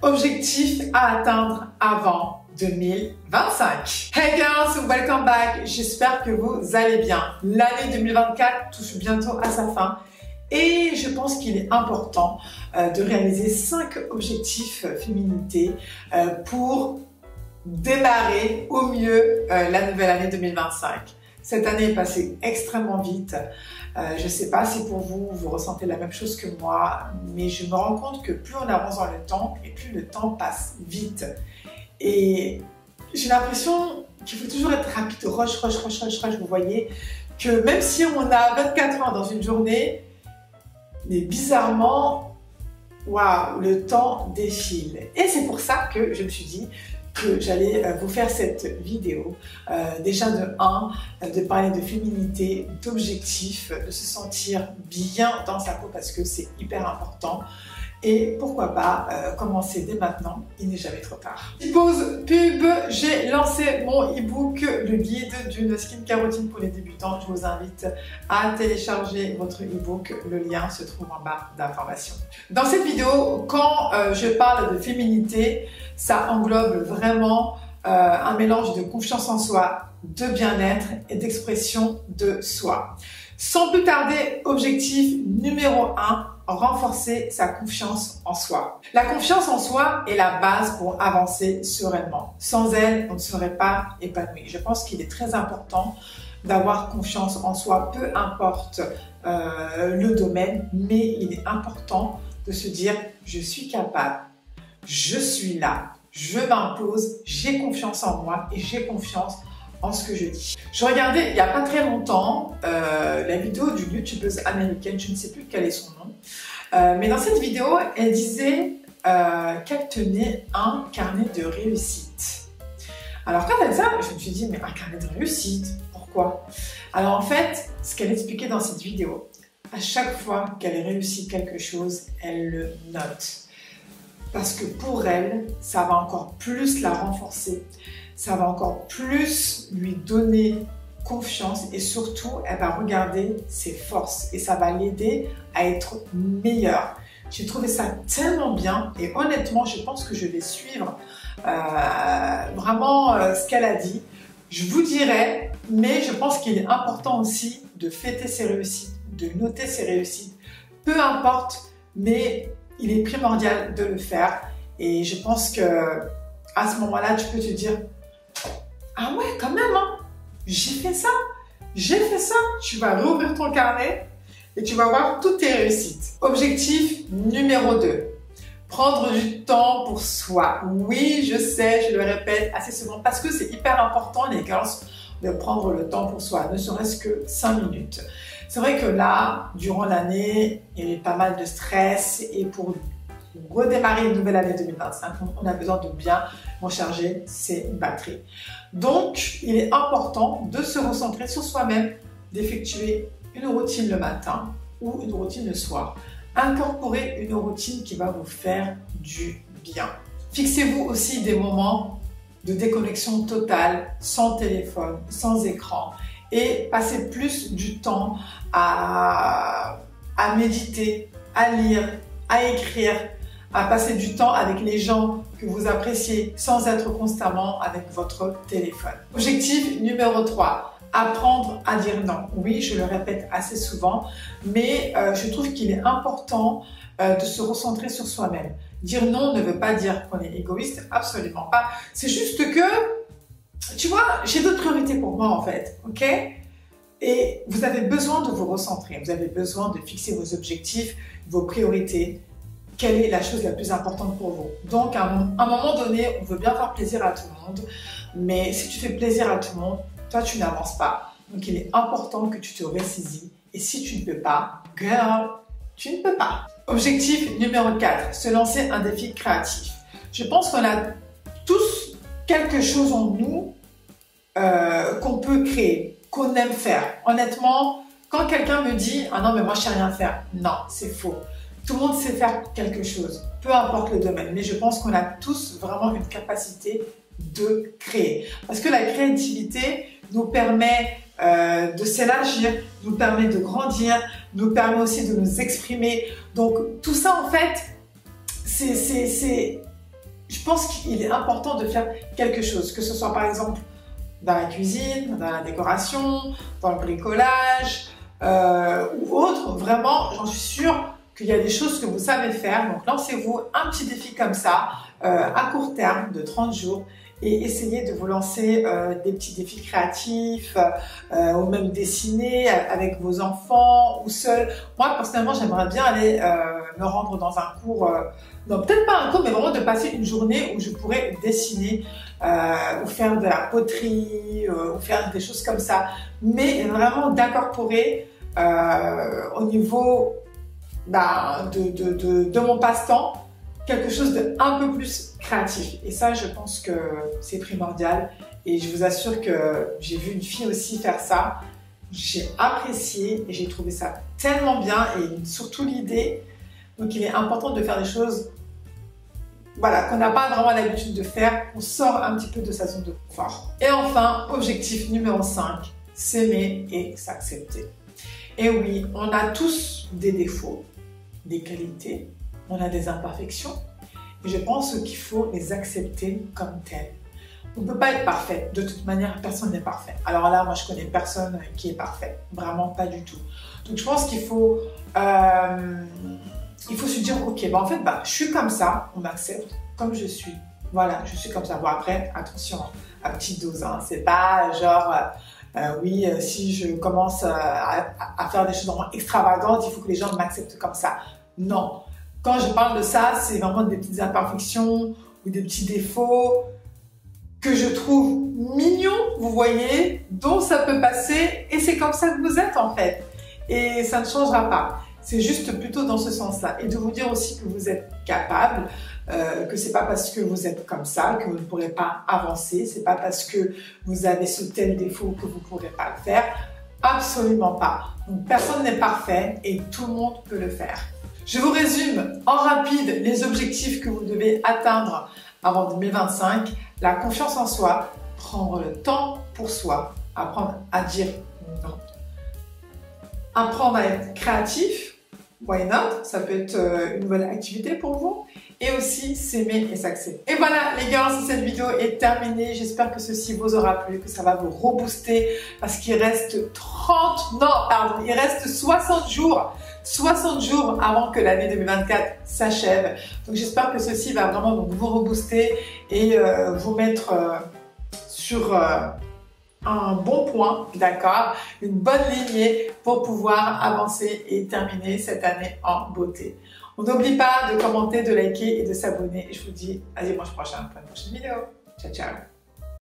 Objectif à atteindre avant 2025. Hey girls, welcome back. J'espère que vous allez bien. L'année 2024 touche bientôt à sa fin et je pense qu'il est important de réaliser 5 objectifs féminité pour démarrer au mieux la nouvelle année 2025. Cette année est passée extrêmement vite. Je ne sais pas si pour vous, vous ressentez la même chose que moi, mais je me rends compte que plus on avance dans le temps et plus le temps passe vite. Et j'ai l'impression qu'il faut toujours être rapide, rush. Vous voyez que même si on a 24 heures dans une journée, mais bizarrement, waouh, le temps défile. Et c'est pour ça que je me suis dit que j'allais vous faire cette vidéo, déjà de parler de féminité, d'objectifs, de se sentir bien dans sa peau parce que c'est hyper important. Et pourquoi pas commencer dès maintenant, il n'est jamais trop tard. Petite pause pub, j'ai lancé mon e-book, le guide d'une skincare routine pour les débutants. Je vous invite à télécharger votre e-book, le lien se trouve en barre d'informations. Dans cette vidéo, quand je parle de féminité, ça englobe vraiment un mélange de confiance en soi, de bien-être et d'expression de soi. Sans plus tarder, objectif numéro 1, renforcer sa confiance en soi. La confiance en soi est la base pour avancer sereinement. Sans elle, on ne serait pas épanoui. Je pense qu'il est très important d'avoir confiance en soi, peu importe le domaine, mais il est important de se dire « je suis capable, je suis là, je m'impose, j'ai confiance en moi et j'ai confiance en ce que je dis ». Je regardais il n'y a pas très longtemps la vidéo d'une youtubeuse américaine, je ne sais plus quel est son nom, mais dans cette vidéo, elle disait qu'elle tenait un carnet de réussite. Alors quand elle dit ça, je me suis dit, mais un carnet de réussite, pourquoi? Alors en fait, ce qu'elle expliquait dans cette vidéo, à chaque fois qu'elle réussit quelque chose, elle le note. Parce que pour elle, ça va encore plus la renforcer, ça va encore plus lui donner confiance et surtout, elle va regarder ses forces et ça va l'aider à être meilleure. J'ai trouvé ça tellement bien et honnêtement, je pense que je vais suivre vraiment ce qu'elle a dit. Je vous dirai, mais je pense qu'il est important aussi de fêter ses réussites, de noter ses réussites, peu importe, mais il est primordial de le faire et je pense que à ce moment-là, tu peux te dire « Ah ouais, quand même, hein, j'ai fait ça, tu vas rouvrir ton carnet et tu vas voir toutes tes réussites. Objectif numéro 2, prendre du temps pour soi. Oui, je sais, je le répète assez souvent parce que c'est hyper important, les girls, de prendre le temps pour soi, ne serait-ce que 5 minutes. C'est vrai que là, durant l'année, il y a pas mal de stress et pour redémarrer une nouvelle année 2025, on a besoin de bien recharger ses batteries. Donc, il est important de se recentrer sur soi-même, d'effectuer une routine le matin ou une routine le soir. Incorporez une routine qui va vous faire du bien. Fixez-vous aussi des moments de déconnexion totale, sans téléphone, sans écran et passez plus du temps à méditer, à lire, à écrire, à passer du temps avec les gens que vous appréciez sans être constamment avec votre téléphone. Objectif numéro 3, apprendre à dire non. Oui, je le répète assez souvent, mais je trouve qu'il est important de se recentrer sur soi-même. Dire non ne veut pas dire qu'on est égoïste, absolument pas. C'est juste que, tu vois, j'ai d'autres priorités pour moi en fait, ok? Et vous avez besoin de vous recentrer, vous avez besoin de fixer vos objectifs, vos priorités. Quelle est la chose la plus importante pour vous? Donc, à un moment donné, on veut bien faire plaisir à tout le monde, mais si tu fais plaisir à tout le monde, toi, tu n'avances pas. Donc, il est important que tu te ressaisis. Et si tu ne peux pas, girl, tu ne peux pas. Objectif numéro 4, se lancer un défi créatif. Je pense qu'on a tous quelque chose en nous qu'on peut créer, qu'on aime faire. Honnêtement, quand quelqu'un me dit « Ah non, mais moi, je ne sais rien faire », non, c'est faux. Tout le monde sait faire quelque chose, peu importe le domaine, mais je pense qu'on a tous vraiment une capacité de créer. Parce que la créativité nous permet de s'élargir, nous permet de grandir, nous permet aussi de nous exprimer. Donc tout ça en fait, c'est pense qu'il est important de faire quelque chose, que ce soit par exemple dans la cuisine, dans la décoration, dans le bricolage ou autre. Vraiment, j'en suis sûre qu'il y a des choses que vous savez faire. Donc lancez-vous un petit défi comme ça, à court terme de 30 jours. Et essayez de vous lancer des petits défis créatifs ou même dessiner avec vos enfants ou seul. Moi, personnellement, j'aimerais bien aller me rendre dans un cours, non, peut-être pas un cours, mais vraiment de passer une journée où je pourrais dessiner ou faire de la poterie ou faire des choses comme ça. Mais vraiment d'incorporer au niveau de mon passe-temps quelque chose d'un peu plus créatif. Et ça, je pense que c'est primordial. Et je vous assure que j'ai vu une fille aussi faire ça. J'ai apprécié et j'ai trouvé ça tellement bien et surtout l'idée. Donc, il est important de faire des choses qu'on n'a pas vraiment l'habitude de faire. On sort un petit peu de sa zone de confort. Et enfin, objectif numéro 5, s'aimer et s'accepter. Et oui, on a tous des défauts, des qualités, on a des imperfections et je pense qu'il faut les accepter comme telles. On ne peut pas être parfait, de toute manière personne n'est parfait. Alors là, moi je connais personne qui est parfait, vraiment pas du tout. Donc je pense qu'il faut, se dire ok, en fait je suis comme ça, on m'accepte comme je suis. Voilà, je suis comme ça. Bon après, attention, à petite dose, hein. C'est pas genre si je commence à faire des choses vraiment extravagantes, il faut que les gens m'acceptent comme ça. Non. Quand je parle de ça, c'est vraiment des petites imperfections ou des petits défauts que je trouve mignons, vous voyez, dont ça peut passer et c'est comme ça que vous êtes en fait. Et ça ne changera pas. C'est juste plutôt dans ce sens-là. Et de vous dire aussi que vous êtes capable, que c'est pas parce que vous êtes comme ça que vous ne pourrez pas avancer. C'est pas parce que vous avez ce tel défaut que vous ne pourrez pas le faire. Absolument pas. Donc personne n'est parfait et tout le monde peut le faire. Je vous résume en rapide les objectifs que vous devez atteindre avant 2025. La confiance en soi, prendre le temps pour soi, apprendre à dire non. Apprendre à être créatif, why not? Ça peut être une nouvelle activité pour vous. Et aussi s'aimer et s'accepter. Et voilà les gars, si cette vidéo est terminée, j'espère que ceci vous aura plu, que ça va vous rebooster parce qu'il reste il reste 60 jours. 60 jours avant que l'année 2024 s'achève. Donc j'espère que ceci va vraiment vous rebooster et vous mettre sur un bon point, d'accord, une bonne lignée pour pouvoir avancer et terminer cette année en beauté. On n'oublie pas de commenter, de liker et de s'abonner. Et je vous dis à dimanche prochain pour une prochaine vidéo. Ciao, ciao.